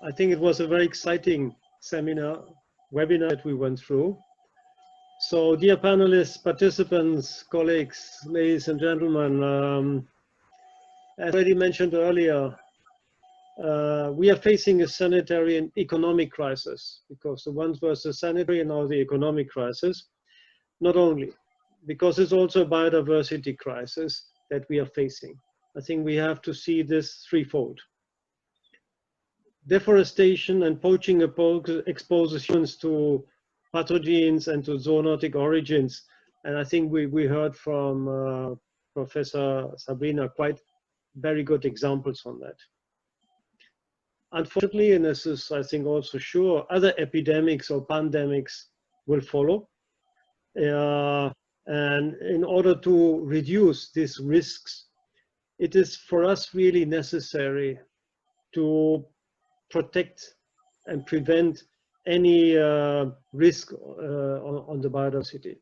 I think it was a very exciting webinar that we went through. So, dear panelists, participants, colleagues, ladies and gentlemen, as already mentioned earlier, we are facing a sanitary and economic crisis, because the one was the sanitary and now the economic crisis. Not only, because it's also a biodiversity crisis that we are facing. I think we have to see this threefold. Deforestation and poaching exposes humans to pathogens and to zoonotic origins. And I think we heard from Professor Sabrina quite very good examples on that. Unfortunately, and this is I think also sure, other epidemics or pandemics will follow. And in order to reduce these risks, it is for us really necessary to protect and prevent any risk on the biodiversity.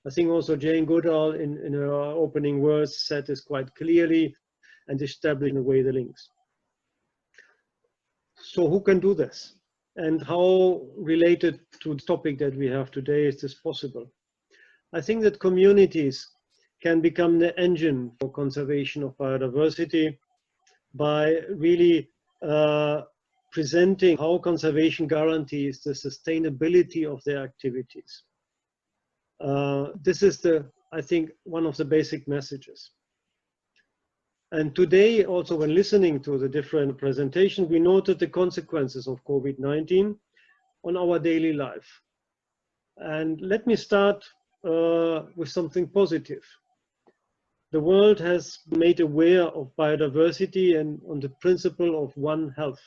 I think also Jane Goodall in her opening words said this quite clearly and established in a way the links. So who can do this? And how related to the topic that we have today is this possible? I think that communities can become the engine for conservation of biodiversity by really presenting how conservation guarantees the sustainability of their activities. This is I think, one of the basic messages. And today, also when listening to the different presentations, we noted the consequences of COVID-19 on our daily life. And let me start with something positive. The world has been made aware of biodiversity and on the principle of One Health.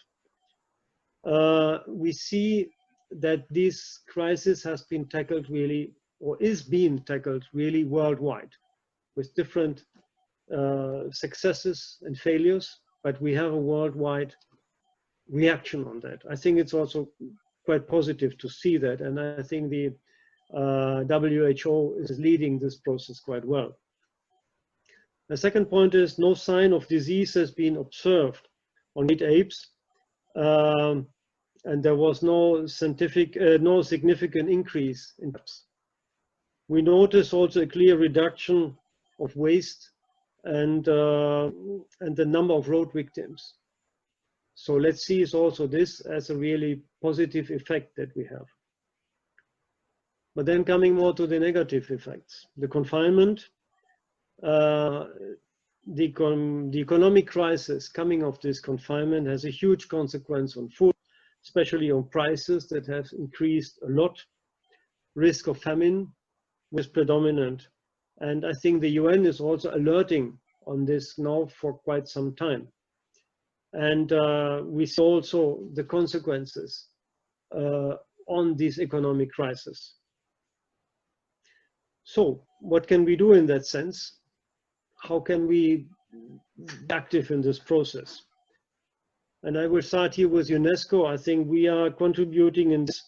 We see that this crisis has been tackled really, or is being tackled really worldwide, with different successes and failures, but we have a worldwide reaction on that. I think it's also quite positive to see that, and I think the WHO is leading this process quite well. The second point is no sign of disease has been observed on great apes, and there was no significant increase in apes. We notice also a clear reduction of waste and the number of road victims. So let's see also this as a really positive effect that we have. But then coming more to the negative effects, the confinement, the economic crisis coming of this confinement has a huge consequence on food, especially on prices that have increased a lot. Risk of famine was predominant. And I think the UN is also alerting on this now for quite some time. And we see also the consequences on this economic crisis. So what can we do in that sense? How can we be active in this process? And I will start here with UNESCO. I think we are contributing in this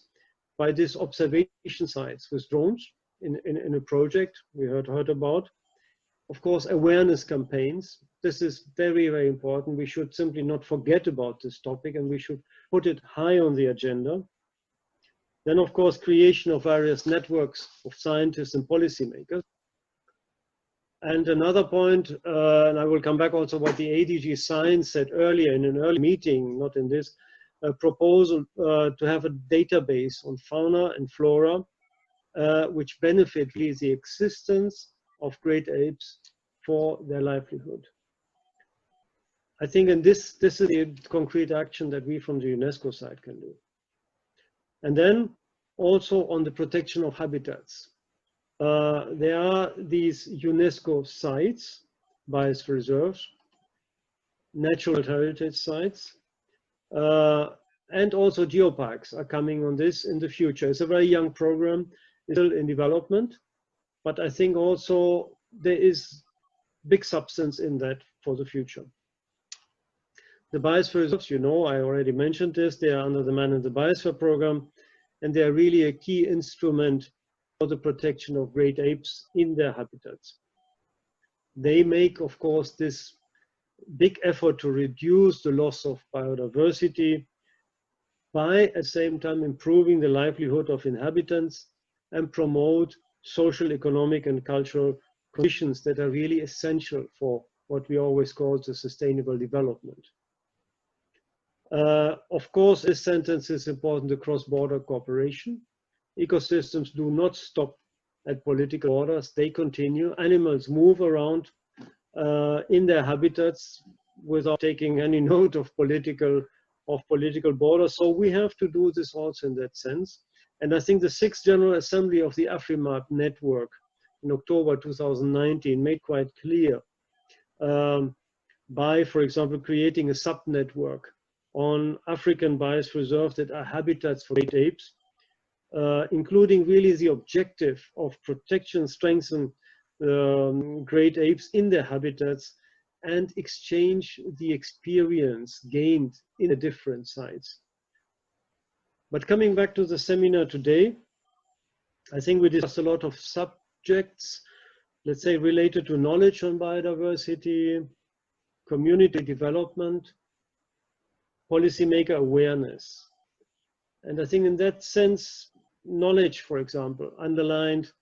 by this observation sites with drones in a project we heard about. Of course, awareness campaigns. This is very, very important. We should simply not forget about this topic, and we should put it high on the agenda. Then, of course, creation of various networks of scientists and policymakers. And another point, and I will come back also what the ADG Science said earlier in an early meeting, not in this, proposal to have a database on fauna and flora, which benefit the existence of great apes for their livelihood. I think in this is a concrete action that we from the UNESCO side can do. And then also on the protection of habitats. There are these UNESCO sites, biosphere reserves, natural heritage sites, and also geoparks are coming on this in the future. It's a very young program, it's still in development, but I think also there is big substance in that for the future. The biosphere reserves, you know, I already mentioned this, they are under the Man and Biosphere program, and they are really a key instrument for the protection of great apes in their habitats. They make, of course, this big effort to reduce the loss of biodiversity by at the same time improving the livelihood of inhabitants and promote social, economic, and cultural conditions that are really essential for what we always call the sustainable development. Of course, this sentence is important to cross-border cooperation. Ecosystems do not stop at political borders, they continue. Animals move around in their habitats without taking any note of political borders. So we have to do this also in that sense. And I think the 6th General Assembly of the AfriMap network in October 2019 made quite clear by, for example, creating a sub-network on African biosphere reserves that are habitats for great apes, including really the objective of protection, strengthen great apes in their habitats and exchange the experience gained in the different sites. But coming back to the seminar today, I think we discussed a lot of subjects, let's say, related to knowledge on biodiversity, community development, policymaker awareness. And I think in that sense, knowledge, for example, underlined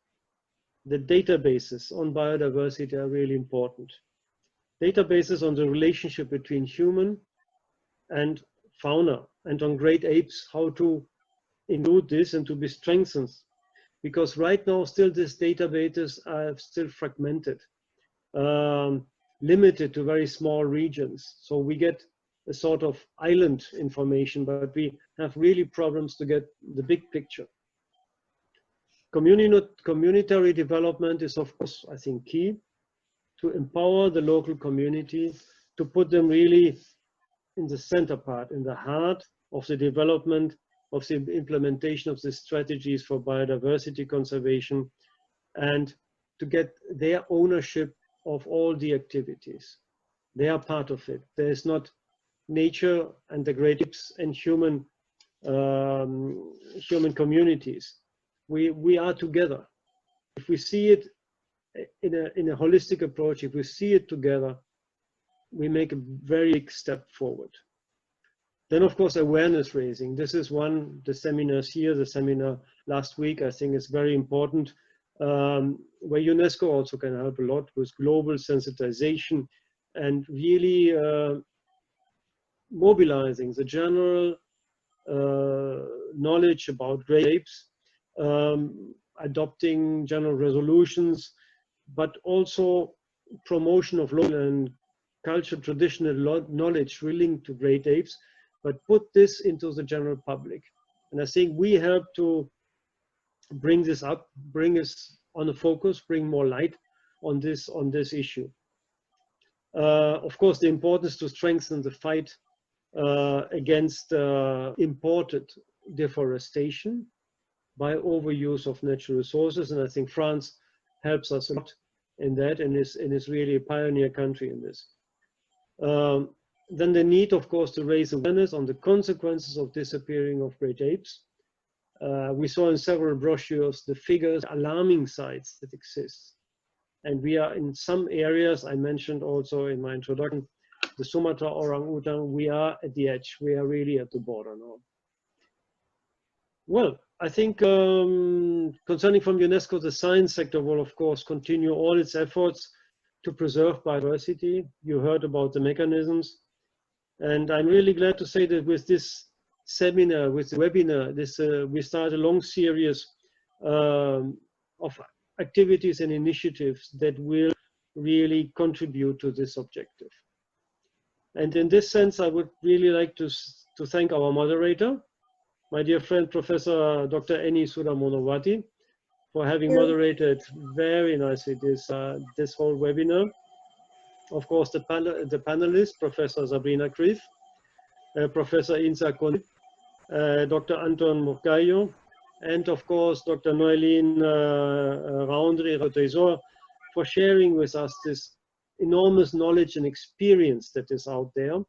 the databases on biodiversity are really important. Databases on the relationship between human and fauna and on great apes, how to include this and to be strengthened. Because right now still these databases are still fragmented, limited to very small regions. So we get a sort of island information, but we have really problems to get the big picture. Communitary development is, of course, I think, key to empower the local community, to put them really in the center part, in the heart of the development, of the implementation of the strategies for biodiversity conservation, and to get their ownership of all the activities. They are part of it. There is not nature and the great apes and human communities. We are together. If we see it in a holistic approach, if we see it together, we make a very big step forward. Then, of course, awareness raising. This is one, the seminars here, the seminar last week, I think is very important, where UNESCO also can help a lot with global sensitization and really mobilizing the general knowledge about great apes, adopting general resolutions, but also promotion of local and cultural traditional knowledge linked to great apes, but put this into the general public. And I think we help to bring this up, bring us on a focus, bring more light on this issue. Of course, the importance to strengthen the fight against imported deforestation by overuse of natural resources, and I think France helps us a lot in that, and is really a pioneer country in this. Then the need, of course, to raise awareness on the consequences of disappearing of great apes. We saw in several brochures the figures, alarming sites that exist. And we are in some areas, I mentioned also in my introduction, the Sumatra orangutan, we are at the edge. We are really at the border now. Well, I think concerning from UNESCO, the science sector will, of course, continue all its efforts to preserve biodiversity. You heard about the mechanisms. And I'm really glad to say that with this seminar, with the webinar, we start a long series of activities and initiatives that will really contribute to this objective. And in this sense, I would really like to thank our moderator, my dear friend, Professor Dr. Eni Sudamonowati, for having moderated very nicely this whole webinar. Of course, the panelists, Professor Sabrina Krief, Professor Insa Kone, Dr. Anton Murgayo, and of course, Dr. Noeline Raundry-Retesor, for sharing with us this enormous knowledge and experience that is out there,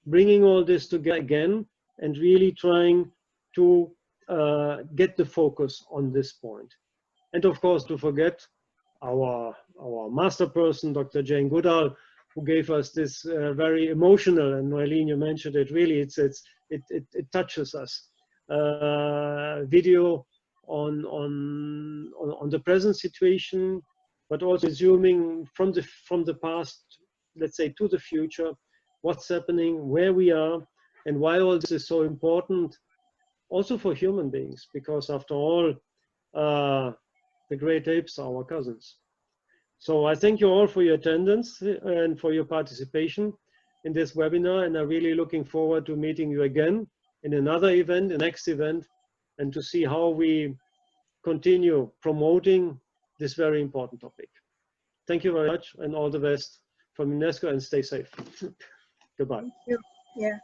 bringing all this together again and really trying to get the focus on this point. And of course, to forget our master person, Dr. Jane Goodall, who gave us this very emotional, and Noeline, you mentioned it, really, it's it touches us. Video on the present situation, but also zooming from the past, let's say, to the future, what's happening, where we are, and why all this is so important, also for human beings, because after all, the great apes are our cousins. So I thank you all for your attendance and for your participation in this webinar, and I'm really looking forward to meeting you again in another event, the next event, and to see how we continue promoting this very important topic. Thank you very much, and all the best from UNESCO, and stay safe. Goodbye. Thank you. Yeah.